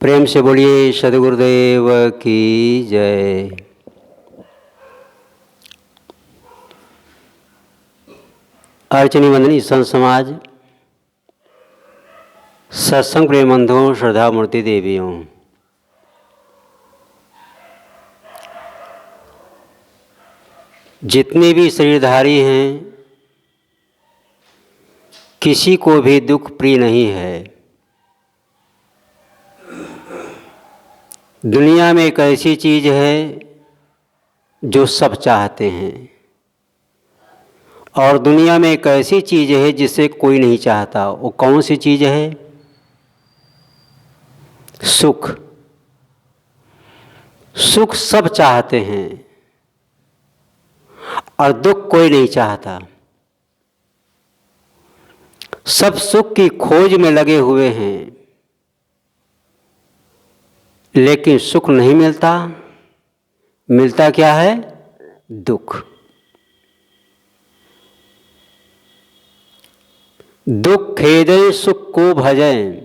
प्रेम से बोलिए सद्गुरुदेव की जय। अर्चनी वंदनी संत समाज, सत्संग प्रेम बंधुओं, श्रद्धा मूर्ति देवियों, जितने भी शरीरधारी हैं, किसी को भी दुख प्रिय नहीं है। दुनिया में एक ऐसी चीज है जो सब चाहते हैं, और दुनिया में एक ऐसी चीज है जिसे कोई नहीं चाहता। वो कौन सी चीज है? सुख। सुख सब चाहते हैं और दुख कोई नहीं चाहता। सब सुख की खोज में लगे हुए हैं, लेकिन सुख नहीं मिलता। मिलता क्या है? दुख। दुख खेदे सुख को भजें,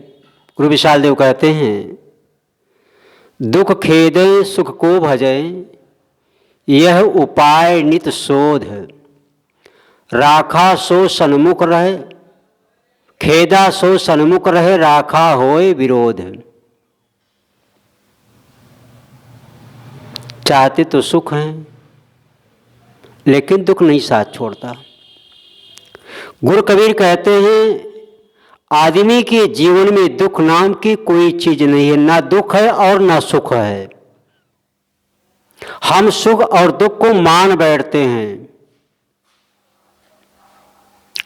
गुरु विशाल देव कहते हैं, दुख खेदे सुख को भजें, यह उपाय नित शोध। राखा सो सन्मुख रहे, खेदा सो सन्मुख रहे, राखा होए विरोध। चाहते तो सुख हैं, लेकिन दुख नहीं साथ छोड़ता। गुरु कबीर कहते हैं, आदमी के जीवन में दुख नाम की कोई चीज नहीं है। ना दुख है और ना सुख है। हम सुख और दुख को मान बैठते हैं।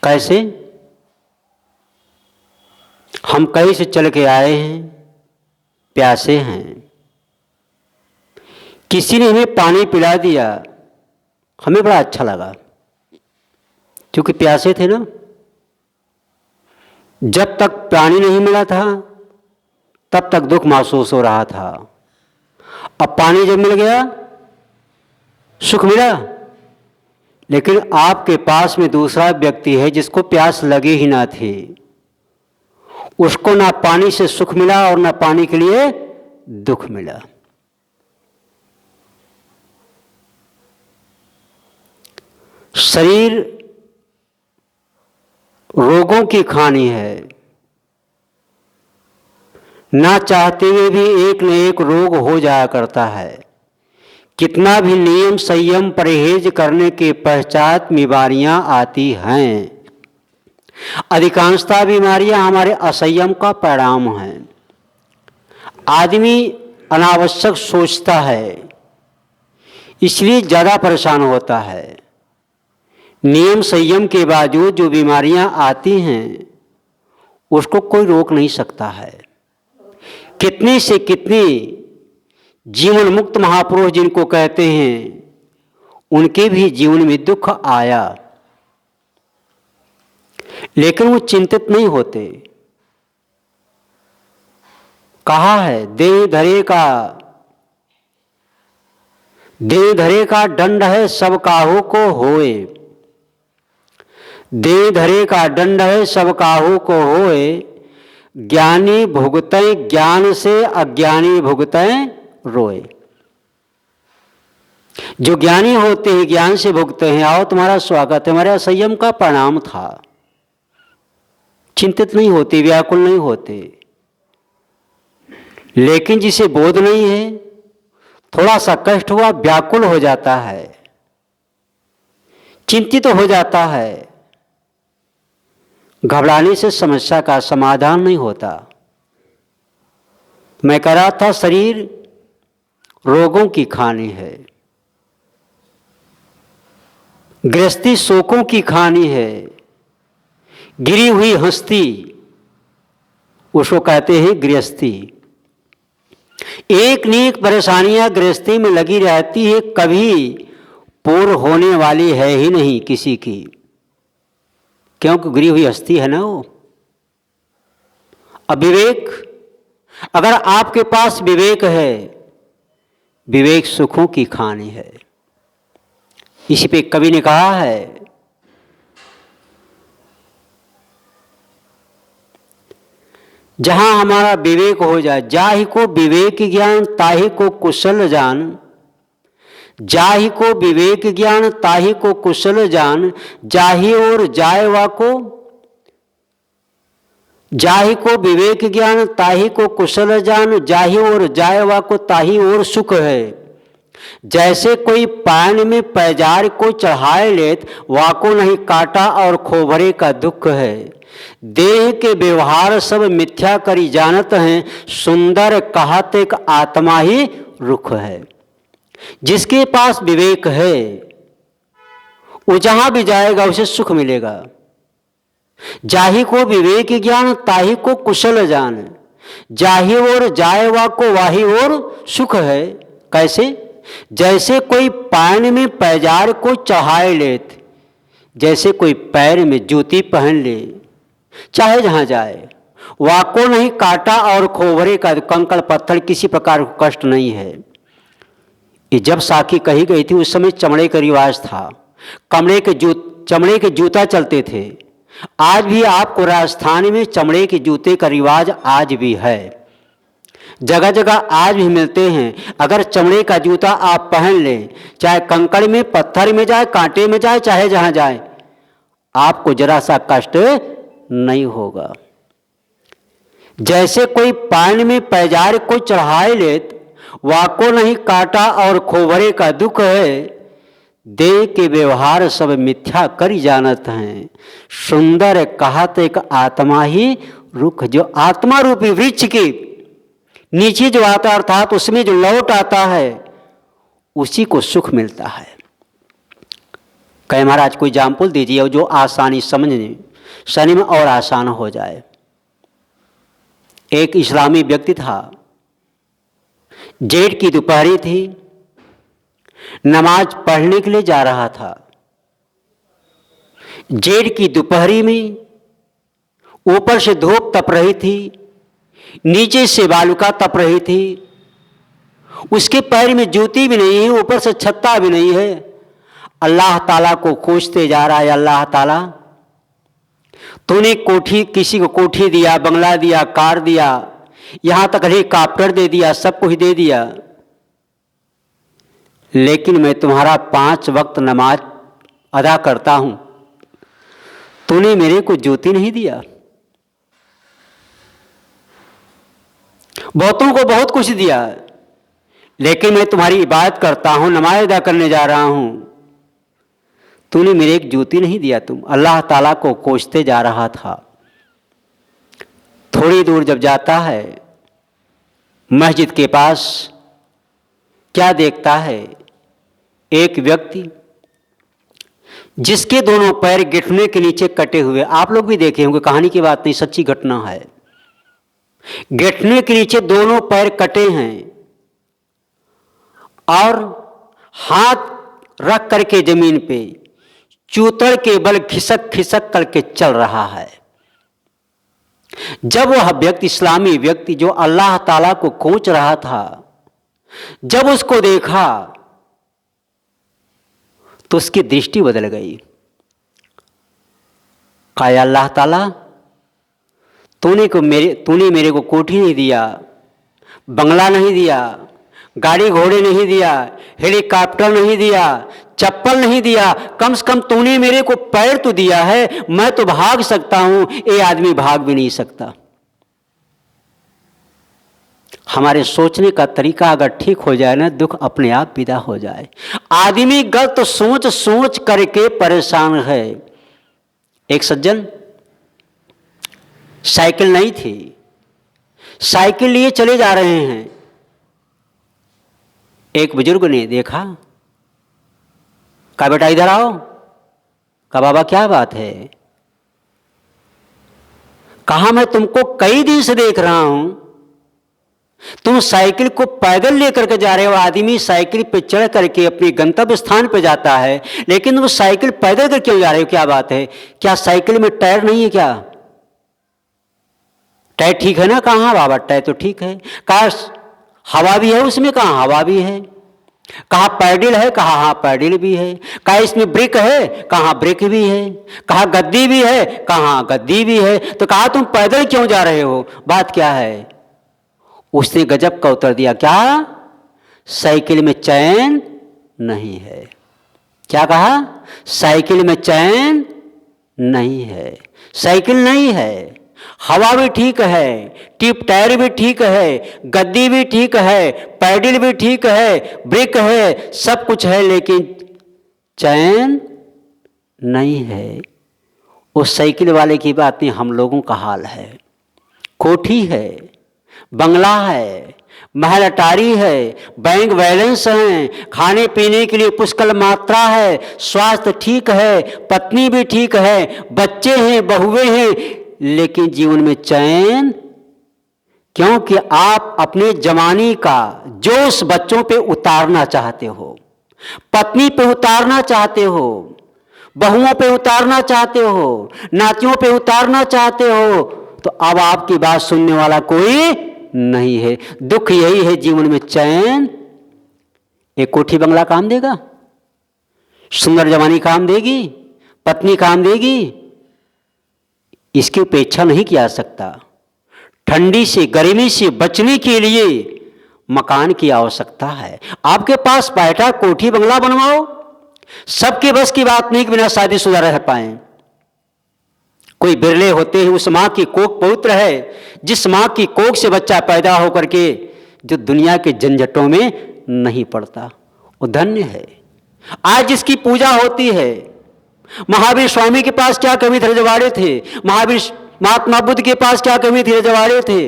कैसे? हम कहीं से चल के आए हैं, प्यासे हैं, किसी ने हमें पानी पिला दिया, हमें बड़ा अच्छा लगा, क्योंकि प्यासे थे ना। जब तक पानी नहीं मिला था तब तक दुख महसूस हो रहा था। अब पानी जब मिल गया, सुख मिला। लेकिन आपके पास में दूसरा व्यक्ति है जिसको प्यास लगी ही ना थी, उसको ना पानी से सुख मिला और ना पानी के लिए दुख मिला। शरीर रोगों की खानी है। ना चाहते हुए भी एक न एक रोग हो जाया करता है। कितना भी नियम संयम परहेज करने के पश्चात बीमारियां आती हैं। अधिकांशतः बीमारियां हमारे असंयम का परिणाम हैं। आदमी अनावश्यक सोचता है, इसलिए ज्यादा परेशान होता है। नियम संयम के बावजूद जो बीमारियां आती हैं, उसको कोई रोक नहीं सकता है। कितनी से कितनी जीवन मुक्त महापुरुष जिनको कहते हैं, उनके भी जीवन में दुख आया, लेकिन वो चिंतित नहीं होते। कहा है, देह धरे का दंड है, सब काहू को होए। देह धरे का दंड है, सब काहू को होए। ज्ञानी भुगते ज्ञान से, अज्ञानी भुगते रोए। जो ज्ञानी होते हैं ज्ञान से भुगते हैं, आओ तुम्हारा स्वागत है, हमारे संयम का परिणाम था। चिंतित नहीं होते, व्याकुल नहीं होते। लेकिन जिसे बोध नहीं है, थोड़ा सा कष्ट हुआ व्याकुल हो जाता है, चिंतित हो जाता है। घबराने से समस्या का समाधान नहीं होता। मैं कह रहा था, शरीर रोगों की खानी है, गृहस्थी शोकों की खानी है। गिरी हुई हस्ती, उसको कहते हैं गृहस्थी। एक न एक परेशानियां गृहस्थी में लगी रहती है, कभी पूर्ण होने वाली है ही नहीं किसी की, क्योंकि गिरी हुई हस्ती है ना वो। अब विवेक, अगर आपके पास विवेक है, विवेक सुखों की खानी है। इसी पे कवि ने कहा है, जहाँ हमारा विवेक हो जाए, जाहि को विवेक ज्ञान ताहि को कुशल जान, जाहि को विवेक ज्ञान ताहि को कुशल जान, जाहि और जाय वा को, जाहि को विवेक ज्ञान ताहि को कुशल जान, जाहि और जाय वा को ताहि और सुख है। जैसे कोई पान में पैजार को चढ़ाए लेत, वाको नहीं काटा और खोभरे का दुख है। देह के व्यवहार सब मिथ्या करी जानत हैं, सुंदर कहत एक आत्मा ही रुख है। जिसके पास विवेक है वो जहां भी जाएगा उसे सुख मिलेगा। जाहि को विवेक ज्ञान ताहि को कुशल जान, जाहि और जाय वा को वाही और सुख है। कैसे? जैसे कोई पान में पैजार को चढ़ाए लेत, जैसे कोई पैर में जूती पहन ले, चाहे जहां जाए, वाको नहीं काटा और खोभरे का कंकड़ पत्थर किसी प्रकार का कष्ट नहीं है। ये जब साखी कही गई थी उस समय चमड़े का रिवाज था, चमड़े के जूता चलते थे। आज भी आपको राजस्थान में चमड़े के जूते का रिवाज आज भी है, जगह जगह आज भी मिलते हैं। अगर चमड़े का जूता आप पहन लें, चाहे कंकड़ में पत्थर में जाए, कांटे में जाए, चाहे जहां जाए, आपको जरा सा कष्ट नहीं होगा। जैसे कोई पान में पैजार को चढ़ाए लेत, वाको नहीं काटा और खोभरे का दुख है। देह के व्यवहार सब मिथ्या करी जानत हैं, सुंदर कहत एक आत्मा ही रुख। जो आत्मा रूपी वृक्ष के नीचे जो आता अर्थात उसमें जो लौट आता है उसी को सुख मिलता है। कहे महाराज कोई एग्जाम्पल दीजिए जो आसानी समझने में और आसान हो जाए। एक इस्लामी व्यक्ति था, जेठ की दोपहरी थी, नमाज पढ़ने के लिए जा रहा था। जेठ की दोपहरी में ऊपर से धूप तप रही थी, नीचे से बालुका तप रही थी, उसके पैर में जूती भी नहीं है, ऊपर से छत्ता भी नहीं है। अल्लाह ताला को खोजते जा रहा है, अल्लाह ताला तूने कोठी, किसी को कोठी दिया, बंगला दिया, कार दिया, यहां तक हेलीकॉप्टर दे दिया, सब कुछ दे दिया, लेकिन मैं तुम्हारा 5 वक्त नमाज अदा करता हूं, तूने मेरे को जूती नहीं दिया। बहुतों को बहुत कुछ दिया, लेकिन मैं तुम्हारी इबादत करता हूं, नमाज अदा करने जा रहा हूं, तूने मेरे एक जूती नहीं दिया। तुम अल्लाह ताला को खोजते जा रहा था। थोड़ी दूर जब जाता है मस्जिद के पास, क्या देखता है? एक व्यक्ति जिसके दोनों पैर घुटने के नीचे कटे हुए। आप लोग भी देखे होंगे, कहानी की बात नहीं, सच्ची घटना है। घुटने के नीचे दोनों पैर कटे हैं और हाथ रख करके जमीन पे चूतड़ के बल खिसक खिसक करके चल रहा है। जब वह व्यक्ति, इस्लामी व्यक्ति जो अल्लाह ताला को खोज रहा था, जब उसको देखा तो उसकी दृष्टि बदल गई। कहा अल्लाह ताला, तूने मेरे को कोठी नहीं दिया, बंगला नहीं दिया, गाड़ी घोड़े नहीं दिया, हेलीकॉप्टर नहीं दिया, चप्पल नहीं दिया, कम से कम तूने मेरे को पैर तो दिया है। मैं तो भाग सकता हूं, ये आदमी भाग भी नहीं सकता। हमारे सोचने का तरीका अगर ठीक हो जाए ना, दुख अपने आप विदा हो जाए। आदमी गलत सोच सोच करके परेशान है। एक सज्जन, साइकिल नहीं थी, साइकिल लिए चले जा रहे हैं। एक बुजुर्ग ने देखा, कहा बेटा इधर आओ। कहा बाबा क्या बात है? कहा मैं तुमको कई दिन से देख रहा हूं, तुम साइकिल को पैदल लेकर के जा रहे हो। आदमी साइकिल पे चढ़ करके अपने गंतव्य स्थान पे जाता है, लेकिन तुम साइकिल पैदल कर क्यों जा रहे हो? क्या बात है? क्या साइकिल में टायर नहीं है क्या? टायर ठीक है ना? कहाँ बाबा टायर तो ठीक है। कहा हवा भी है उसमें? कहाँ हवा भी है। कहा पैडिल है, कहा हाँ पैडिल भी है। कहा इसमें ब्रेक है, कहा ब्रेक भी है। कहा गद्दी भी है, कहा गद्दी भी है। तो कहा तुम पैदल क्यों जा रहे हो, बात क्या है? उसने गजब का उत्तर दिया, क्या? साइकिल में चैन नहीं है। क्या कहा? साइकिल में चैन नहीं है। साइकिल नहीं है, हवा भी ठीक है, टिप टायर भी ठीक है, गद्दी भी ठीक है, पैडल भी ठीक है, ब्रेक है, सब कुछ है, लेकिन चैन नहीं है। उस साइकिल वाले की बात नहीं, हम लोगों का हाल है। कोठी है, बंगला है, महल अटारी है, बैंक बैलेंस है, खाने पीने के लिए पुष्कल मात्रा है, स्वास्थ्य ठीक है, पत्नी भी ठीक है, बच्चे हैं, बहुएं हैं, लेकिन जीवन में चैन। क्योंकि आप अपने जवानी का जोश बच्चों पे उतारना चाहते हो, पत्नी पे उतारना चाहते हो, बहुओं पे उतारना चाहते हो, नातियों पे उतारना चाहते हो, तो अब आपकी बात सुनने वाला कोई नहीं है। दुख यही है जीवन में, चैन। एक कोठी बंगला काम देगा, सुंदर जवानी काम देगी, पत्नी काम देगी, इसकी उपेक्षा नहीं किया जा सकता। ठंडी से गर्मी से बचने के लिए मकान की आवश्यकता है। आपके पास बैठा कोठी बंगला बनवाओ, सबके बस की बात नहीं कि बिना शादीशुदा रह पाए। कोई बिरले होते हैं, उस मां की कोख पवित्र है, जिस मां की कोख से बच्चा पैदा होकर के जो दुनिया के झंझटों में नहीं पड़ता, वो धन्य है। आज जिसकी पूजा होती है, महावीर स्वामी के पास क्या कमी थी, रजवाड़े थे। महात्मा बुद्ध के पास क्या कमी थी, रजवाड़े थे।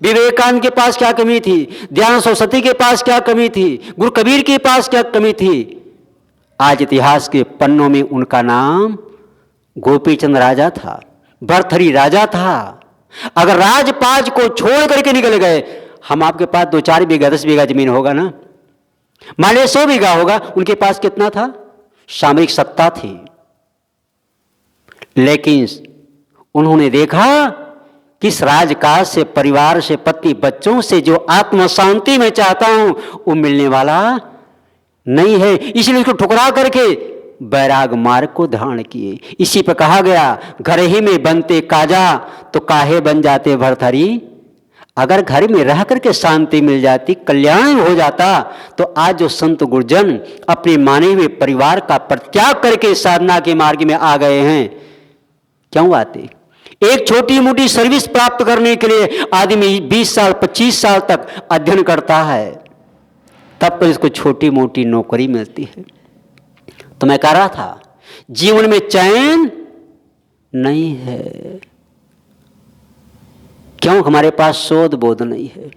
विवेकानंद के पास क्या कमी थी, दयानंद सरस्वती के पास क्या कमी थी, गुरु कबीर के पास क्या कमी थी। आज इतिहास के पन्नों में उनका नाम गोपीचंद राजा था, भरथरी राजा था। अगर राजपाज को छोड़ करके निकल गए, हम आपके पास 2-4 बीघा 10 बीघा जमीन होगा ना, मान लीजिए 100 बीघा होगा, उनके पास कितना था? सामरिक सत्ता थी। लेकिन उन्होंने देखा कि इस राजकाज से, परिवार से, पति बच्चों से जो आत्म शांति मैं चाहता हूं वो मिलने वाला नहीं है, इसलिए उसको ठुकरा करके बैराग मार्ग को धारण किए। इसी पर कहा गया, घर ही में बनते काजा तो काहे बन जाते भरथरी। अगर घर में रह करके शांति मिल जाती, कल्याण हो जाता, तो आज जो संत गुरुजन अपने माने हुए परिवार का परित्याग करके साधना के मार्ग में आ गए हैं, क्यों आते? एक छोटी मोटी सर्विस प्राप्त करने के लिए आदमी 20 साल 25 साल तक अध्ययन करता है, तब तो इसको छोटी मोटी नौकरी मिलती है। तो मैं कह रहा था, जीवन में चैन नहीं है। क्यों? हमारे पास शोध बोध नहीं है।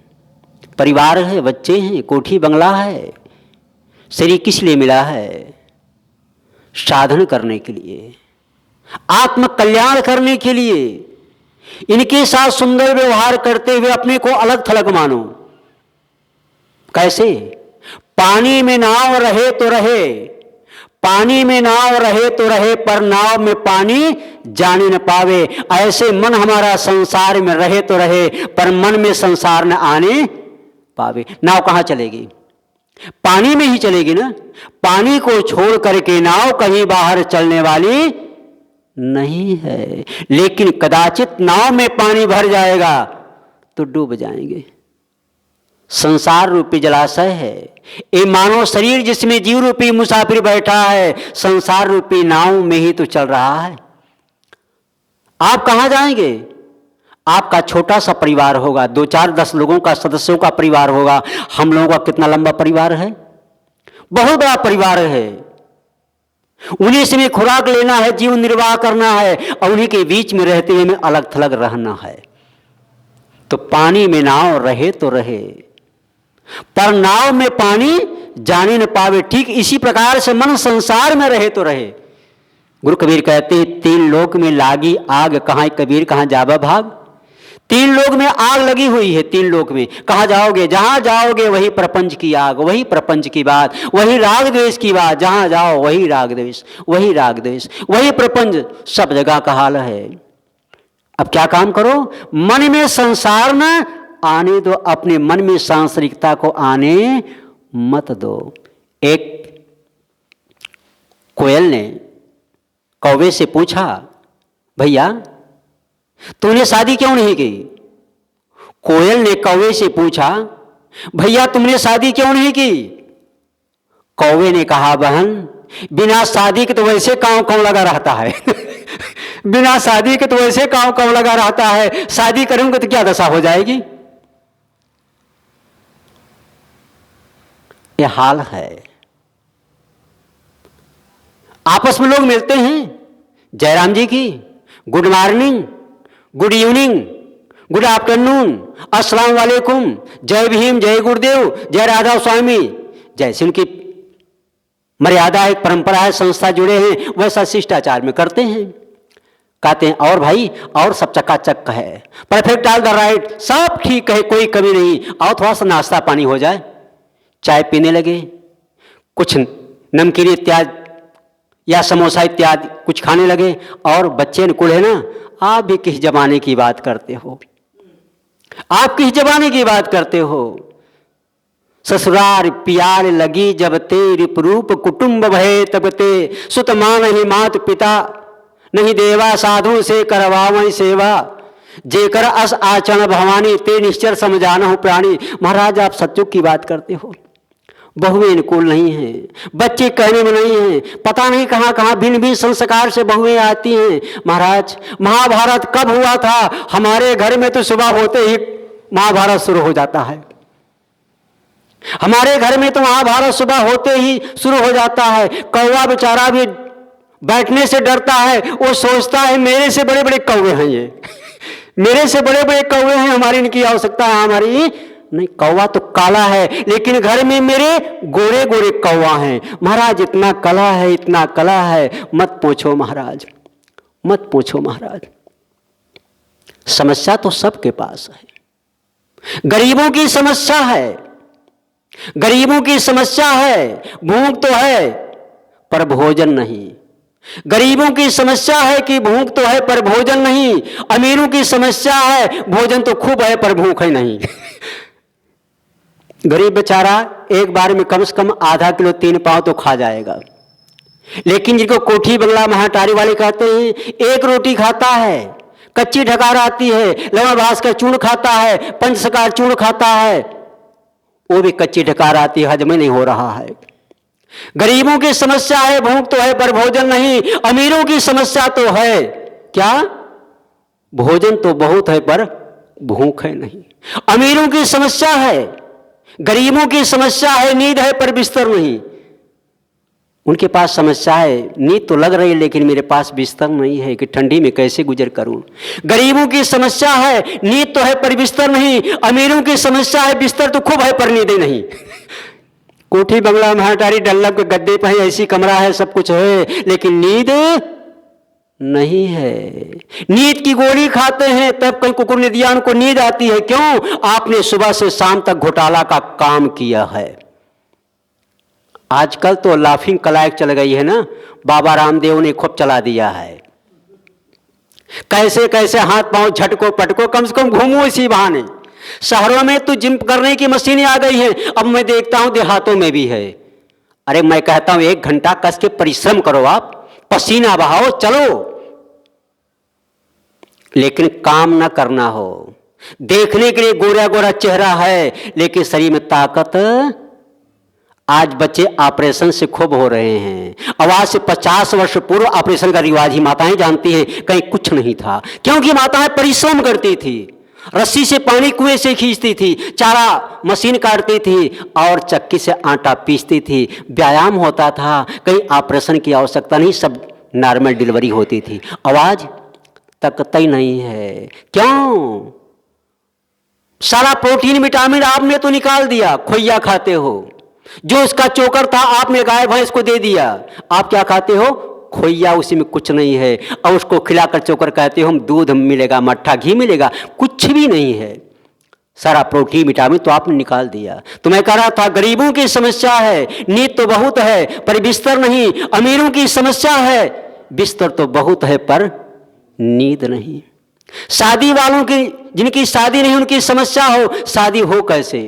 परिवार है, बच्चे हैं, कोठी बंगला है, शरीर किस लिए मिला है? साधन करने के लिए, आत्म कल्याण करने के लिए। इनके साथ सुंदर व्यवहार करते हुए अपने को अलग थलग मानो। कैसे? पानी में नाव रहे तो रहे, पानी में नाव रहे तो रहे, पर नाव में पानी जाने न पावे। ऐसे मन हमारा संसार में रहे तो रहे, पर मन में संसार न आने पावे। नाव कहां चलेगी? पानी में ही चलेगी ना। पानी को छोड़ करके नाव कहीं बाहर चलने वाली नहीं है। लेकिन कदाचित नाव में पानी भर जाएगा तो डूब जाएंगे। संसार रूपी जलाशय है ये मानव शरीर, जिसमें जीव रूपी मुसाफिर बैठा है, संसार रूपी नाव में ही तो चल रहा है। आप कहां जाएंगे? आपका छोटा सा परिवार होगा, 2-4-10 लोगों का, सदस्यों का परिवार होगा। हम लोगों का कितना लंबा परिवार है? बहुत बड़ा परिवार है। उन्हीं से में खुराक लेना है, जीवन निर्वाह करना है, और उन्हीं के बीच में रहते हुए में अलग थलग रहना है। तो पानी में नाव रहे तो रहे, पर नाव में पानी जाने न पावे। ठीक इसी प्रकार से मन संसार में रहे तो रहे। गुरु कबीर कहते हैं, 3 लोक में लागी आग, कहां कबीर कहां जावा भाग। 3 लोक में आग लगी हुई है। 3 लोक में कहां जाओगे? जहां जाओगे वही प्रपंच की आग, वही प्रपंच की बात, वही राग द्वेष की बात। जहां जाओ वही राग द्वेष, वही राग द्वेष, वही प्रपंच, सब जगह का हाल है। अब क्या काम करो? मन में संसार न आने दो, अपने मन में सांसारिकता को आने मत दो। एक कोयल ने कौवे से पूछा, भैया तूने शादी क्यों नहीं की? कोयल ने कौवे से पूछा, भैया तुमने शादी क्यों नहीं की? कौवे ने कहा, बहन बिना शादी के तो वैसे कांव कांव लगा रहता है बिना शादी के तो वैसे कांव कांव लगा रहता है, शादी करूंगा तो क्या दशा हो जाएगी। यह हाल है। आपस में लोग मिलते हैं, जयराम जी की good morning, good evening, good afternoon, अस्सलाम वालेकुम, जय भीम, जय गुरुदेव, जय राधा स्वामी, जैसे उनकी मर्यादा एक परंपरा है, संस्था जुड़े हैं, वैसा शिष्टाचार में करते हैं। कहते हैं और भाई और सब चकाचक है, परफेक्ट ऑल द राइट, सब ठीक है, कोई कमी नहीं, और थोड़ा सा नाश्ता पानी हो जाए। चाय पीने लगे, कुछ नमकीन इत्यादि या समोसा इत्यादि कुछ खाने लगे। और बच्चे कुल ना, आप भी किस जमाने की बात करते हो, आप किस जमाने की बात करते हो। ससुराल प्यार लगी जब ते, रिपरूप कुटुंब भये तब ते, सुत मान ही मात पिता नहीं देवा, साधु से करवावई सेवा, जेकर अस आचरण भवानी, ते निश्चर समझाना हो प्राणी। महाराज आप सत्युग की बात करते हो, बहुएं अनुकूल नहीं हैं, बच्चे कहने में नहीं हैं, पता नहीं कहाँ कहाँ भिन्न भिन्न संस्कार से बहुएं आती हैं। महाराज महाभारत कब हुआ था? हमारे घर में तो सुबह होते ही महाभारत शुरू हो जाता है, हमारे घर में तो महाभारत सुबह होते ही शुरू हो जाता है। कौवा बेचारा भी बैठने से डरता है, वो सोचता है मेरे से बड़े बड़े कौवे हैं ये मेरे से बड़े बड़े कौवे हैं, हमारी इनकी आवश्यकता है, हमारी नहीं। कौवा तो काला है, लेकिन घर में मेरे गोरे गोरे कौवा हैं। महाराज इतना कला है, इतना कला है, मत पूछो महाराज, मत पूछो महाराज। समस्या तो सबके पास है, गरीबों की समस्या है, गरीबों की समस्या है, भूख तो है पर भोजन नहीं। गरीबों की समस्या है कि भूख तो है पर भोजन नहीं, अमीरों की समस्या है भोजन तो खूब है पर भूख है नहीं गरीब बेचारा एक बार में कम से कम आधा किलो 3 पाव तो खा जाएगा, लेकिन जिनको कोठी बंगला महाटारी वाले कहते हैं, एक रोटी खाता है, कच्ची ढकार आती है, लवण भास का चूर्ण खाता है, पंचसकार चूर्ण खाता है, वो भी कच्ची ढकार आती है, हजम नहीं हो रहा है। गरीबों की समस्या है भूख तो है पर भोजन नहीं, अमीरों की समस्या तो है क्या? भोजन तो बहुत है पर भूख है नहीं। अमीरों की समस्या है, गरीबों की समस्या है, नींद है पर बिस्तर नहीं। उनके पास समस्या है, नींद तो लग रही है लेकिन मेरे पास बिस्तर नहीं है कि ठंडी में कैसे गुजर करूं। गरीबों की समस्या है, नींद तो है पर बिस्तर नहीं। अमीरों की समस्या है, बिस्तर तो खूब है पर नींद नहीं कोठी बंगला महाटारी डल्लब के गद्दे पर ऐसी कमरा है, सब कुछ है, लेकिन नींद नहीं है। नींद की गोली खाते हैं तब कहीं कुकुर ने दिया, उनको नींद आती है। क्यों? आपने सुबह से शाम तक घोटाला का काम किया है। आजकल तो लाफिंग कलाइक चल गई है ना, बाबा रामदेव ने खूब चला दिया है। कैसे कैसे हाथ पांव झटको पटको, कम से कम घूमो इसी बहाने। शहरों में तो जिम करने की मशीनें आ गई हैं, अब मैं देखता हूं देहातों में भी है। अरे मैं कहता हूं 1 घंटा कस के परिश्रम करो, आप पसीना बहाओ, चलो, लेकिन काम ना करना हो। देखने के लिए गोरा गोरा चेहरा है लेकिन शरीर में ताकत। आज बच्चे ऑपरेशन से खूब हो रहे हैं। अब आज से 50 वर्ष पूर्व ऑपरेशन का रिवाज ही माताएं जानती हैं, कहीं कुछ नहीं था, क्योंकि माताएं परिश्रम करती थी, रस्सी से पानी कुएं से खींचती थी, चारा मशीन काटती थी और चक्की से आटा पीसती थी। व्यायाम होता था, कहीं ऑपरेशन की आवश्यकता नहीं, सब नॉर्मल डिलीवरी होती थी। आवाज तकता ही नहीं है। क्यों? सारा प्रोटीन विटामिन आपने तो निकाल दिया, खोइया खाते हो। जो उसका चोकर था आपने गाय भैंस को दे दिया, आप क्या खाते हो? खोइया, उसी में कुछ नहीं है। और उसको खिलाकर चोकर कहते हो हम दूध मिलेगा, मट्ठा घी मिलेगा, कुछ भी नहीं है। सारा प्रोटीन विटामिन तो आपने निकाल दिया। तो मैं कह रहा था गरीबों की समस्या है, नींद तो बहुत है पर बिस्तर नहीं। अमीरों की समस्या है, बिस्तर तो बहुत है पर नींद नहीं। शादी वालों की, जिनकी शादी नहीं, उनकी समस्या हो शादी हो कैसे।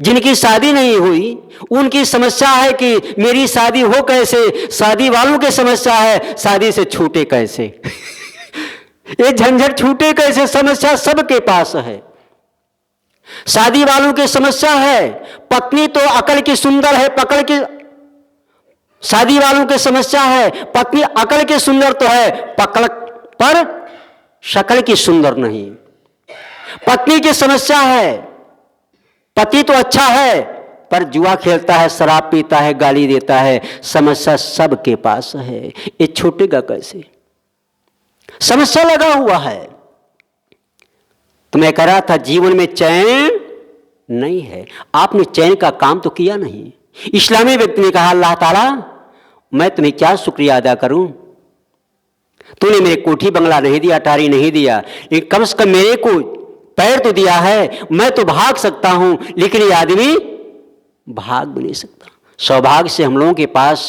जिनकी शादी नहीं हुई उनकी समस्या है कि मेरी शादी हो कैसे, शादी वालों की समस्या है शादी से छूटे कैसे ये झंझट छूटे कैसे, समस्या सबके पास है। शादी वालों की समस्या है पत्नी तो अकल की सुंदर है, पकड़ की शादी वालों की समस्या है पत्नी अकल की सुंदर तो है, पकड़ पर शक्ल की सुंदर नहीं। पत्नी की समस्या है पति तो अच्छा है पर जुआ खेलता है, शराब पीता है, गाली देता है। समस्या सबके पास है, ये छूटेगा कैसे? समस्या लगा हुआ है। तो मैं कह रहा था जीवन में चैन नहीं है। आपने चैन का काम तो किया नहीं। इस्लामी व्यक्ति ने कहा अल्लाह ताला मैं तुम्हें क्या शुक्रिया अदा करूं, तूने मेरे कोठी बंगला नहीं दिया, अटारी नहीं दिया, लेकिन कम से कम मेरे को पैर तो दिया है। मैं तो भाग सकता हूं लेकिन ये आदमी भाग भी नहीं सकता। सौभाग्य से हम लोगों के पास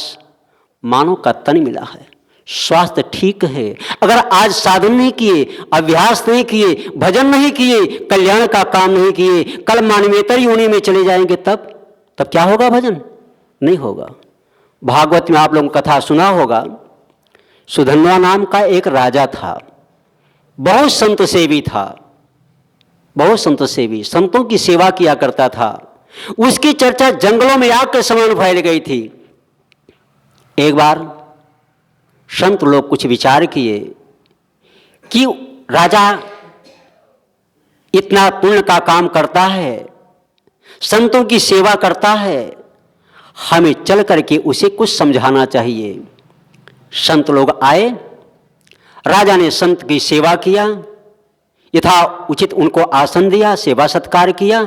मानव का तन मिला है, स्वास्थ्य ठीक है। अगर आज साधन नहीं किए, अभ्यास नहीं किए, भजन नहीं किए, कल्याण का काम नहीं किए, कल मानवेतर योनि में चले जाएंगे तब क्या होगा? भजन नहीं होगा। भागवत में आप लोगों ने कथा सुना होगा, सुधन्वा नाम का एक राजा था, बहुत संत सेवी था, बहुत संत सेवी, संतों की सेवा किया करता था। उसकी चर्चा जंगलों में आग के समान फैल गई थी। एक बार संत लोग कुछ विचार किए कि राजा इतना पुण्य का काम करता है, संतों की सेवा करता है, हमें चल करके उसे कुछ समझाना चाहिए। संत लोग आए, राजा ने संत की सेवा किया, यथा उचित उनको आसन दिया, सेवा सत्कार किया।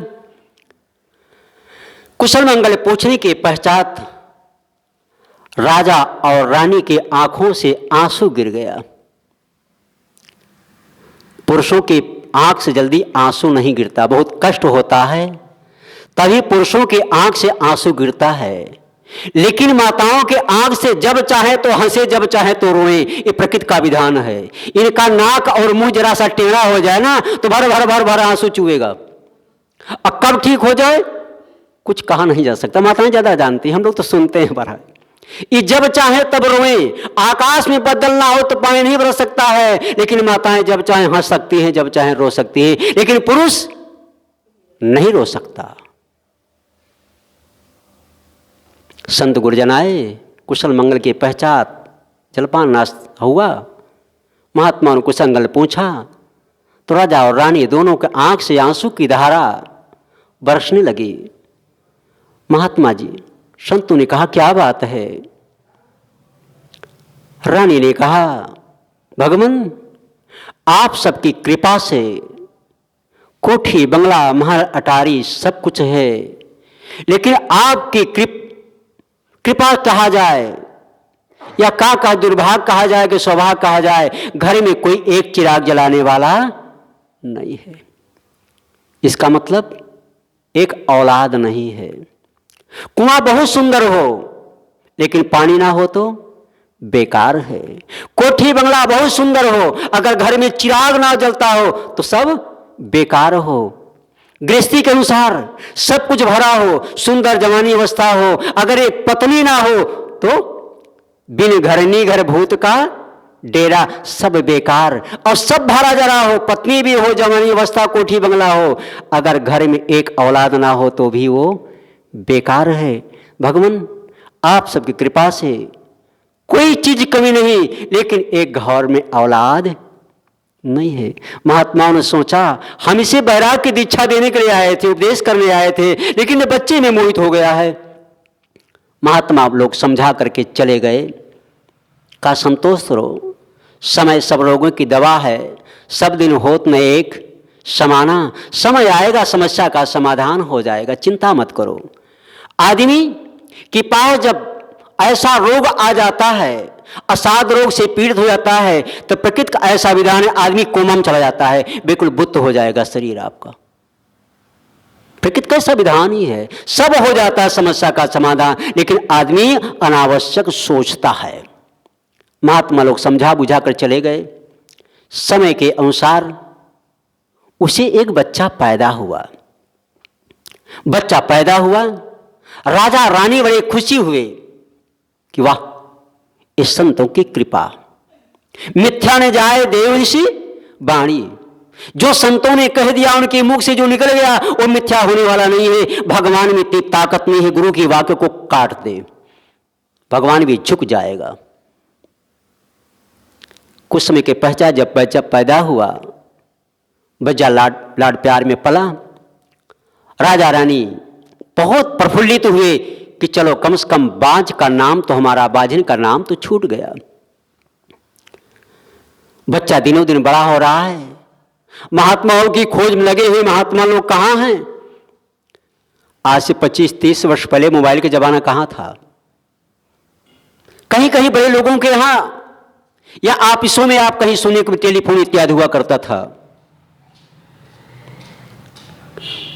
कुशल मंगल पूछने के पश्चात राजा और रानी के आंखों से आंसू गिर गया। पुरुषों की आंख से जल्दी आंसू नहीं गिरता, बहुत कष्ट होता है तभी पुरुषों की आंख से आंसू गिरता है। लेकिन माताओं के आंख से जब चाहे तो हंसे, जब चाहे तो रोए, ये प्रकृति का विधान है। इनका नाक और मुंह जरा सा टेढ़ा हो जाए ना तो भर भर भर भर आंसू चुएगा। अब कब ठीक हो जाए कुछ कहा नहीं जा सकता, माताएं ज्यादा जानती हैं, हम लोग तो सुनते हैं बाहर। ये जब चाहे तब रोए, आकाश में बदल ना हो तो पानी नहीं बरस सकता है, लेकिन माताएं जब चाहे हंस सकती हैं, जब चाहे रो सकती हैं, लेकिन पुरुष नहीं रो सकता। संत गुरुजन आए, कुशल मंगल के पश्चात जलपान नाश्ता हुआ, महात्मा ने कुशल मंगल पूछा तो राजा और रानी दोनों के आंख से आंसू की धारा बरसने लगी। महात्मा जी, संतों ने कहा क्या बात है? रानी ने कहा भगवान आप सबकी कृपा से कोठी बंगला महल अटारी सब कुछ है, लेकिन आपकी कृपा कहा जाए या का दुर्भाग्य कहा जाए कि सौभाग्य कहा जाए, घर में कोई एक चिराग जलाने वाला नहीं है। इसका मतलब एक औलाद नहीं है। कुआं बहुत सुंदर हो लेकिन पानी ना हो तो बेकार है। कोठी बंगला बहुत सुंदर हो, अगर घर में चिराग ना जलता हो तो सब बेकार हो। गृहस्थी के अनुसार सब कुछ भरा हो, सुंदर जवानी अवस्था हो, अगर एक पत्नी ना हो तो बिन घरनी घर भूत का डेरा, सब बेकार। और सब भरा जरा हो, पत्नी भी हो, जवानी अवस्था, कोठी बंगला हो, अगर घर में एक औलाद ना हो तो भी वो बेकार है। भगवान आप सबकी कृपा से कोई चीज कमी नहीं, लेकिन एक घर में औलाद नहीं है। महात्माओं ने सोचा हम इसे बैराग की दीक्षा देने के लिए आए थे, उपदेश करने आए थे, लेकिन बच्चे में मोहित हो गया है। महात्मा लोग समझा करके चले गए। का संतोष रहो, समय सब रोगों की दवा है, सब दिन होत न एक समाना, समय आएगा समस्या का समाधान हो जाएगा, चिंता मत करो। आदमी के पास जब ऐसा रोग आ जाता है, असाध रोग से पीड़ित हो जाता है, तो प्रकृति का ऐसा विधान है आदमी कोमा में चला जाता है, बिल्कुल बुत्त हो जाएगा शरीर आपका। प्रकृति का ऐसा विधान ही है, सब हो जाता है समस्या का समाधान, लेकिन आदमी अनावश्यक सोचता है। महात्मा लोग समझा बुझा कर चले गए। समय के अनुसार उसे एक बच्चा पैदा हुआ। बच्चा पैदा हुआ, राजा रानी बड़े खुशी हुए कि वाह, इस संतों की कृपा, मिथ्या न जाए देव ऋषि वाणी, जो संतों ने कह दिया उनके मुख से जो निकल गया वो मिथ्या होने वाला नहीं है। भगवान में इतनी ताकत नहीं है गुरु की वाक्य को काट दे, भगवान भी झुक जाएगा। कुछ समय के पश्चात जब बच्चा पैदा हुआ, बच्चा लाड प्यार में पला, राजा रानी बहुत प्रफुल्लित हुए कि चलो कम से कम बाज का नाम तो हमारा, बाजिन का नाम तो छूट गया। बच्चा दिनों दिन बड़ा हो रहा है, महात्माओं की खोज में लगे हुए महात्मा लोग कहाँ हैं? आज से 25-30 वर्ष पहले मोबाइल के जमाना कहाँ था? कहीं कहीं बड़े लोगों के यहां या ऑफिसों में आप कहीं सुने कि टेलीफोन इत्यादि हुआ करता था।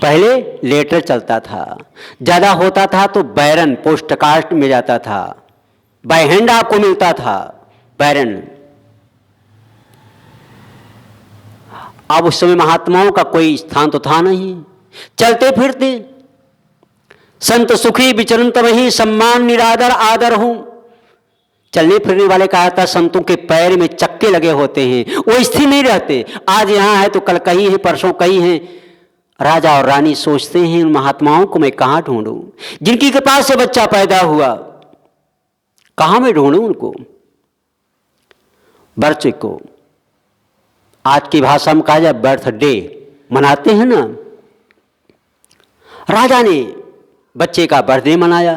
पहले लेटर चलता था, ज्यादा होता था तो बैरन पोस्ट कास्ट में जाता था, बाय हैंड आपको मिलता था बैरन। अब उस समय महात्माओं का कोई स्थान तो था नहीं, चलते फिरते संत सुखी विचरण तमहि सम्मान निरादर आदर हूं। चलने फिरने वाले कहा था संतों के पैर में चक्के लगे होते हैं, वो स्थिर नहीं रहते, आज यहां है तो कल कहीं है, परसों कहीं है। राजा और रानी सोचते हैं उन महात्माओं को मैं कहां ढूंढूं, जिनकी कृपा से बच्चा पैदा हुआ, कहां मैं ढूंढूं उनको? बच्चे को आज की भाषा में कहा जाए बर्थडे मनाते हैं ना, राजा ने बच्चे का बर्थडे मनाया,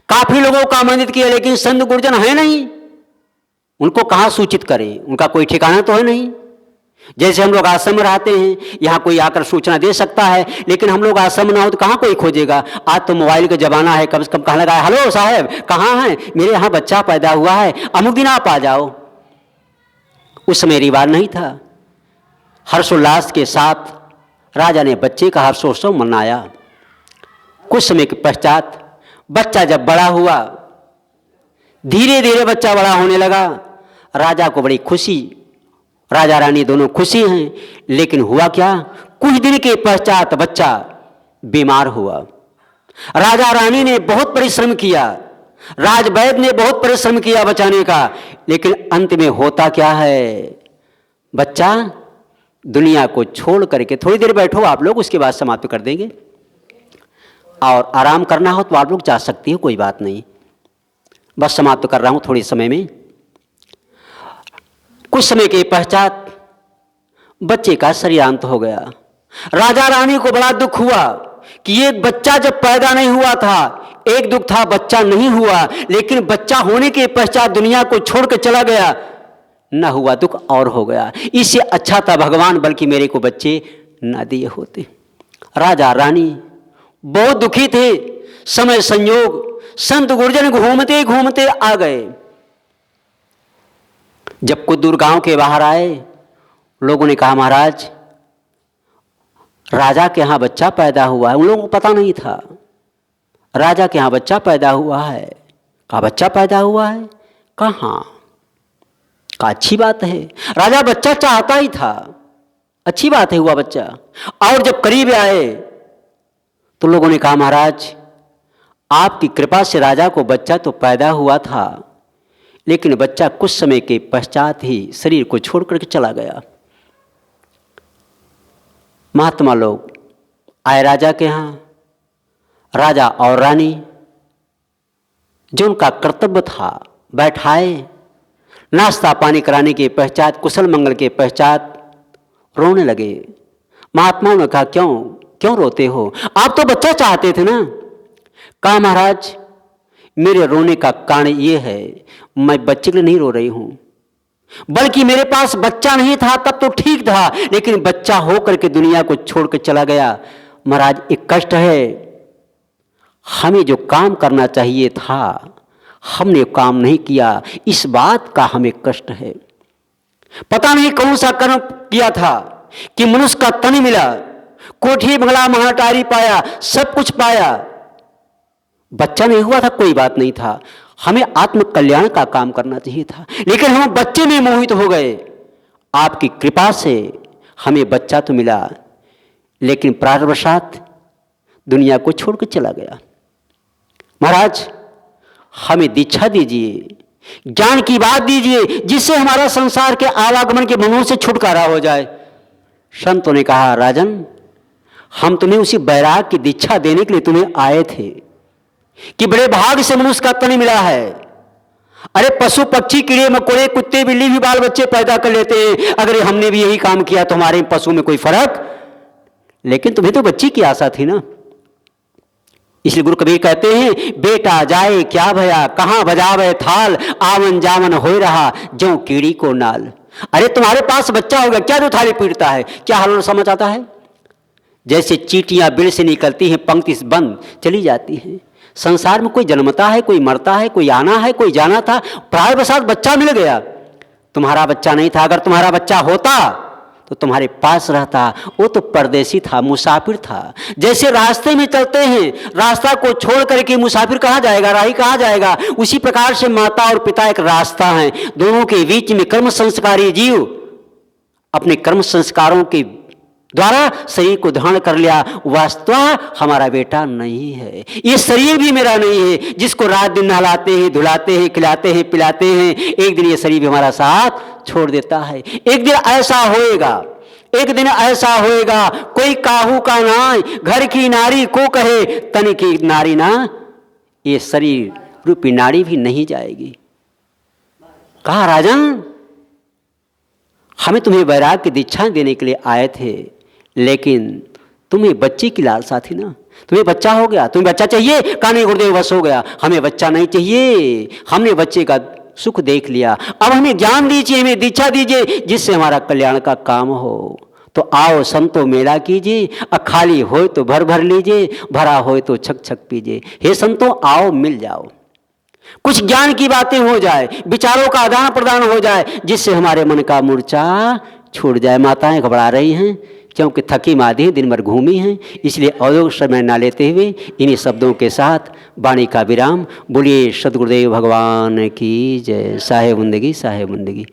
काफी लोगों का आमंत्रित किया, लेकिन संत गुरुजन है नहीं, उनको कहां सूचित करें, उनका कोई ठिकाना तो है नहीं। जैसे हम लोग आश्रम में रहते हैं, यहां कोई आकर सूचना दे सकता है, लेकिन हम लोग आश्रम ना हो तो कहां कोई खोजेगा? आज तो मोबाइल का जमाना है, कम से कम कहने लगा हेलो साहब कहां हैं, मेरे यहां बच्चा पैदा हुआ है, अमुक दिन आप आ जाओ। उस समय रिवाज नहीं था। हर्षोल्लास के साथ राजा ने बच्चे का हर्षोत्सव मनाया। कुछ समय के पश्चात बच्चा जब बड़ा हुआ, धीरे धीरे बच्चा बड़ा होने लगा, राजा को बड़ी खुशी, राजा रानी दोनों खुशी हैं, लेकिन हुआ क्या, कुछ दिन के पश्चात बच्चा बीमार हुआ। राजा रानी ने बहुत परिश्रम किया, राजवैद्य ने बहुत परिश्रम किया बचाने का, लेकिन अंत में होता क्या है, बच्चा दुनिया को छोड़ करके, थोड़ी देर बैठो आप लोग, उसके बाद समाप्त कर देंगे, और आराम करना हो तो आप लोग जा सकती हो, कोई बात नहीं, बस समाप्त कर रहा हूं थोड़ी समय में। कुछ समय के पश्चात बच्चे का शरीरांत हो गया। राजा रानी को बड़ा दुख हुआ कि ये बच्चा जब पैदा नहीं हुआ था, एक दुख था बच्चा नहीं हुआ, लेकिन बच्चा होने के पश्चात दुनिया को छोड़कर चला गया, न हुआ दुख और हो गया। इससे अच्छा था भगवान बल्कि मेरे को बच्चे न दिए होते। राजा रानी बहुत दुखी थे। समय संयोग संत गुरुजन घूमते घूमते आ गए। जब कुछ दूर गांव के बाहर आए, लोगों ने कहा महाराज राजा के यहां बच्चा पैदा हुआ है। उन लोगों को पता नहीं था राजा के यहां बच्चा पैदा हुआ है। कहा बच्चा पैदा हुआ है? कहां? कहा अच्छी बात है, राजा बच्चा चाहता ही था, अच्छी बात है हुआ बच्चा। और जब करीब आए तो लोगों ने कहा महाराज आपकी कृपा से राजा को बच्चा तो पैदा हुआ था, लेकिन बच्चा कुछ समय के पश्चात ही शरीर को छोड़ करके चला गया। महात्मा लोग आए राजा के यहां। राजा और रानी जो उनका कर्तव्य था बैठाए, नाश्ता पानी कराने के पश्चात कुशल मंगल के पश्चात रोने लगे। महात्माओं ने कहा क्यों क्यों रोते हो, आप तो बच्चा चाहते थे ना? कहा महाराज मेरे रोने का कारण ये है, मैं बच्चे के लिए नहीं रो रही हूं, बल्कि मेरे पास बच्चा नहीं था तब तो ठीक था, लेकिन बच्चा हो करके दुनिया को छोड़ कर चला गया। महाराज एक कष्ट है, हमें जो काम करना चाहिए था हमने काम नहीं किया, इस बात का हमें कष्ट है। पता नहीं कौन सा कर्म किया था कि मनुष्य का तन मिला, कोठी बंगला महाटारी पाया, सब कुछ पाया, बच्चा नहीं हुआ था कोई बात नहीं था, हमें आत्म कल्याण का काम करना चाहिए था, लेकिन हम बच्चे में मोहित हो गए। आपकी कृपा से हमें बच्चा तो मिला, लेकिन प्रारब्धवशात दुनिया को छोड़कर चला गया। महाराज हमें दीक्षा दीजिए, ज्ञान की बात दीजिए, जिससे हमारा संसार के आवागमन के मनों से छुटकारा हो जाए। संतों ने कहा, राजन हम तुम्हें उसी बैराग की दीक्षा देने के लिए तुम्हें आए थे कि बड़े भाग से मनुष्य का तन मिला है। अरे पशु पक्षी कीड़े मकोड़े कुत्ते बिल्ली भी बाल बच्चे पैदा कर लेते हैं। अगर हमने भी यही काम किया तो हमारे पशु में कोई फर्क, लेकिन तुम्हें तो बच्ची की आशा थी ना। इसलिए गुरु कबीर कहते हैं, बेटा जाए क्या भया, कहां बजावे थाल, आवन जावन हो रहा जो कीड़ी को नाल। अरे तुम्हारे पास बच्चा होगा, क्या जो थाली पीटता है, क्या हाल समझ आता है। जैसे चींटियां बिल से निकलती हैं, पंक्ति बंद चली जाती हैं। संसार में कोई जन्मता है, कोई मरता है, कोई आना है, कोई जाना था। प्रायवशात बच्चा मिल गया, तुम्हारा बच्चा नहीं था। अगर तुम्हारा बच्चा होता तो तुम्हारे पास रहता। वो तो परदेसी था, मुसाफिर था। जैसे रास्ते में चलते हैं, रास्ता को छोड़ करके मुसाफिर कहाँ जाएगा, राही कहाँ जाएगा, उसी प्रकार से माता और पिता एक रास्ता है। दोनों के बीच में कर्म संस्कारी जीव अपने कर्म संस्कारों के द्वारा शरीर को धारण कर लिया। वास्तव हमारा बेटा नहीं है, ये शरीर भी मेरा नहीं है, जिसको रात दिन नहलाते हैं, धुलाते हैं, खिलाते हैं, पिलाते हैं। एक दिन ये शरीर भी हमारा साथ छोड़ देता है। एक दिन ऐसा होएगा, एक दिन ऐसा होएगा, कोई काहू का नाय घर की नारी को कहे, तन की नारी ना, ये शरीर रूपी नारी भी नहीं जाएगी। कहा, राजन हमें तुम्हें वैराग की दीक्षा देने के लिए आए थे, लेकिन तुम्हें बच्चे की लालसा थी ना। तुम्हें बच्चा हो गया, तुम्हें बच्चा चाहिए, कहा नहीं गुरुदेव बस हो गया, हमें बच्चा नहीं चाहिए। हमने बच्चे का सुख देख लिया, अब हमें ज्ञान दीजिए, हमें दीक्षा दीजिए, जिससे हमारा कल्याण का काम हो। तो आओ संतो मेला कीजिए, खाली हो तो भर भर लीजिए, भरा हो तो छक छक पीजिए। हे संतो आओ मिल जाओ, कुछ ज्ञान की बातें हो जाए, विचारों का आदान प्रदान हो जाए, जिससे हमारे मन का मूर्छा छूट जाए। माताएं घबरा रही हैं क्योंकि थकी मादी दिन भर घूमी हैं, इसलिए औद्योगिक समय न लेते हुए इन्हीं शब्दों के साथ वाणी का विराम। बोलिए सद्गुरुदेव भगवान की जय। साहे जिंदगी, साहे जिंदगी।